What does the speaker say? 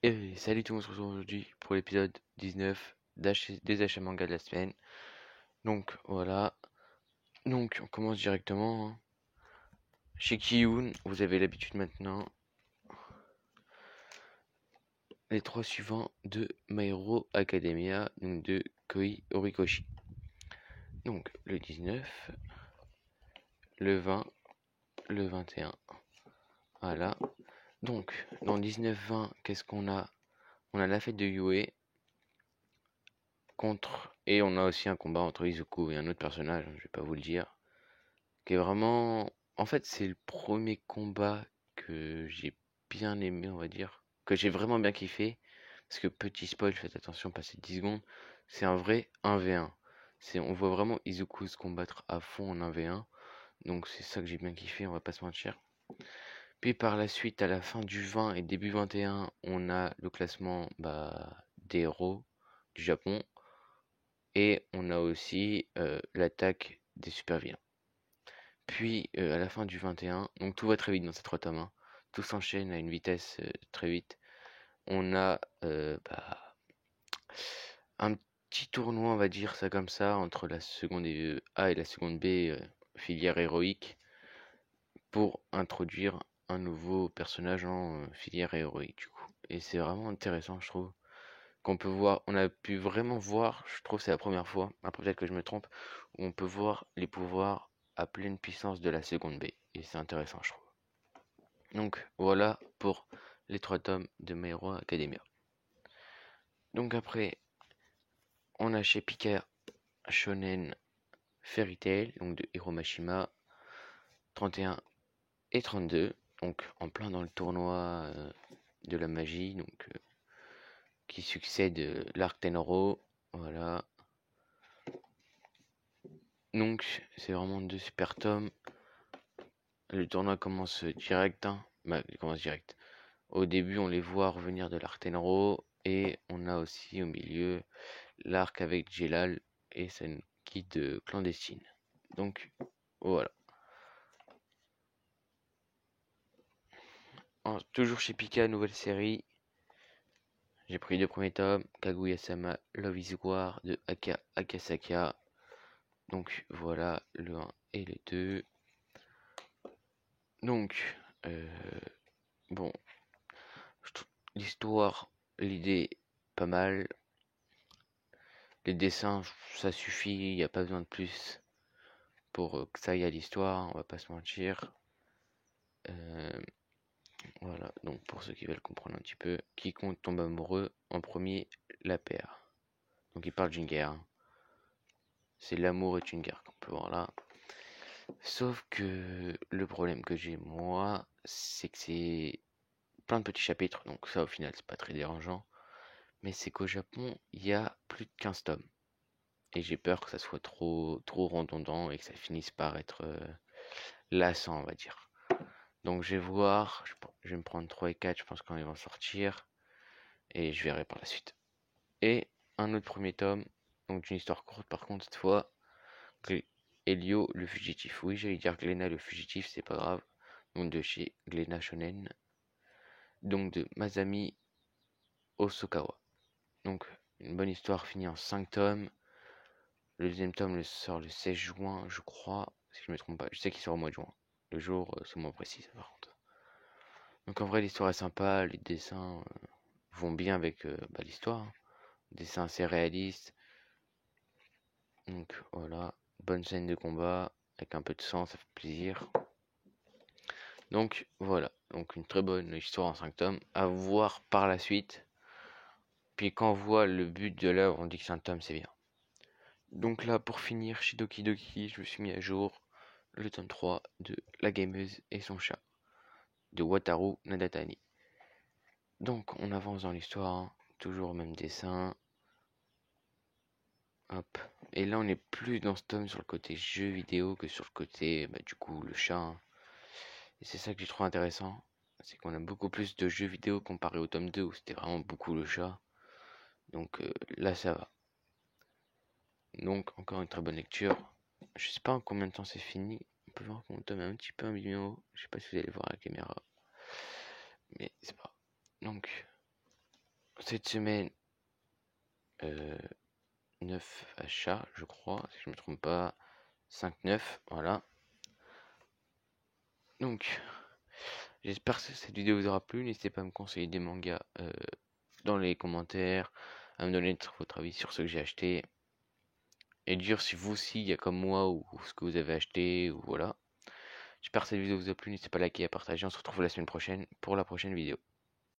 Et salut tout le monde, on se retrouve aujourd'hui pour l'épisode 19 des achats manga de la semaine. Donc voilà, donc on commence directement, hein. Chez Kiyun, vous avez l'habitude maintenant, les trois suivants de My Hero Academia, donc de Koi Horikoshi. Donc le 19, le 20, le 21. Voilà. Donc dans 19-20, qu'est-ce qu'on a? On a la fête de Yue contre, et on a aussi un combat entre Izuku et un autre personnage, je vais pas vous le dire, qui est vraiment... En fait, c'est le premier combat que j'ai bien aimé, on va dire, que j'ai vraiment bien kiffé, parce que petit spoil, faites attention, passez 10 secondes, c'est un vrai 1v1. On voit vraiment Izuku se combattre à fond en 1v1, donc c'est ça que j'ai bien kiffé, on va pas se mentir. Puis par la suite, à la fin du 20 et début 21, on a le classement des héros du Japon, et on a aussi l'attaque des super vilains. Puis à la fin du 21, donc tout va très vite dans ces trois tomes, hein. Tout s'enchaîne à une vitesse très vite. On a un petit tournoi, on va dire ça comme ça, entre la seconde A et la seconde B, filière héroïque, pour introduire un nouveau personnage en filière héroïque du coup. Et c'est vraiment intéressant, je trouve, qu'on peut voir, on a pu vraiment voir, je trouve c'est la première fois, après peut-être que je me trompe, où on peut voir les pouvoirs à pleine puissance de la seconde B. Et c'est intéressant, je trouve. Donc voilà pour les trois tomes de My Hero Academia. Donc après, on a chez Pika Shonen Fairy Tail, donc de Hiro Mashima, 31 et 32, donc en plein dans le tournoi de la magie, donc qui succède l'arc Tenro, voilà. Donc c'est vraiment deux super tomes. Le tournoi commence direct, hein. Il commence direct. Au début, on les voit revenir de l'arc Tenro, et on a aussi au milieu l'arc avec Jelal et sa guide clandestine. Donc voilà. Toujours chez Pika, nouvelle série. J'ai pris les deux premiers tomes, Kaguya-sama Love is War de Akasaka. Donc voilà le 1 et le 2. Donc, bon, l'histoire, l'idée, pas mal. Les dessins, ça suffit, il n'y a pas besoin de plus pour que ça aille à l'histoire, on va pas se mentir. Euh, Voilà, donc pour ceux qui veulent comprendre un petit peu, quiconque tombe amoureux, en premier, la paire. Donc il parle d'une guerre, hein. C'est l'amour est une guerre qu'on peut voir là. Sauf que le problème que j'ai moi, c'est que c'est plein de petits chapitres, donc ça au final c'est pas très dérangeant. Mais c'est qu'au Japon, il y a plus de 15 tomes. Et j'ai peur que ça soit trop redondant et que ça finisse par être lassant, on va dire. Donc je vais voir, je vais me prendre 3 et 4, je pense, quand ils vont sortir. Et je verrai par la suite. Et un autre premier tome, donc d'une histoire courte par contre cette fois, Elio le fugitif. Oui, j'allais dire Glénat le fugitif, c'est pas grave. Donc de chez Glénat Shonen. Donc de Masami Osokawa. Donc une bonne histoire finie en 5 tomes. Le deuxième tome le sort le 16 juin, je crois, si je me trompe pas. Je sais qu'il sort au mois de juin. Le jour, c'est moins précis, par contre. Donc en vrai, l'histoire est sympa, les dessins vont bien avec l'histoire, hein. Dessin assez réaliste. Donc voilà, bonne scène de combat avec un peu de sang, ça fait plaisir. Donc voilà, donc une très bonne histoire en 5 tomes, à voir par la suite. Puis quand on voit le but de l'œuvre, on dit que 5 tomes c'est bien. Donc là, pour finir, chez Doki Doki, je me suis mis à jour le tome 3 de La Gameuse et son chat, de Wataru Nadatani. Donc on avance dans l'histoire, hein, toujours au même dessin. Hop. Et là, on est plus dans ce tome sur le côté jeu vidéo que sur le côté, du coup, le chat, hein. Et c'est ça que j'ai trouvé intéressant, c'est qu'on a beaucoup plus de jeux vidéo comparé au tome 2 où c'était vraiment beaucoup le chat. Donc là ça va. Donc encore une très bonne lecture. Je sais pas en combien de temps c'est fini. On peut voir que mon tome est un petit peu abîmé. Je sais pas si vous allez voir à la caméra. Mais c'est pas. Donc cette semaine, 9 achats, je crois, si je me trompe pas. 5-9, voilà. Donc, j'espère que cette vidéo vous aura plu. N'hésitez pas à me conseiller des mangas dans les commentaires, à me donner votre avis sur ce que j'ai acheté. Et dire si vous aussi, il y a comme moi, ou ce que vous avez acheté, ou voilà. J'espère que cette vidéo vous a plu. N'hésitez pas à liker et à partager. On se retrouve la semaine prochaine pour la prochaine vidéo.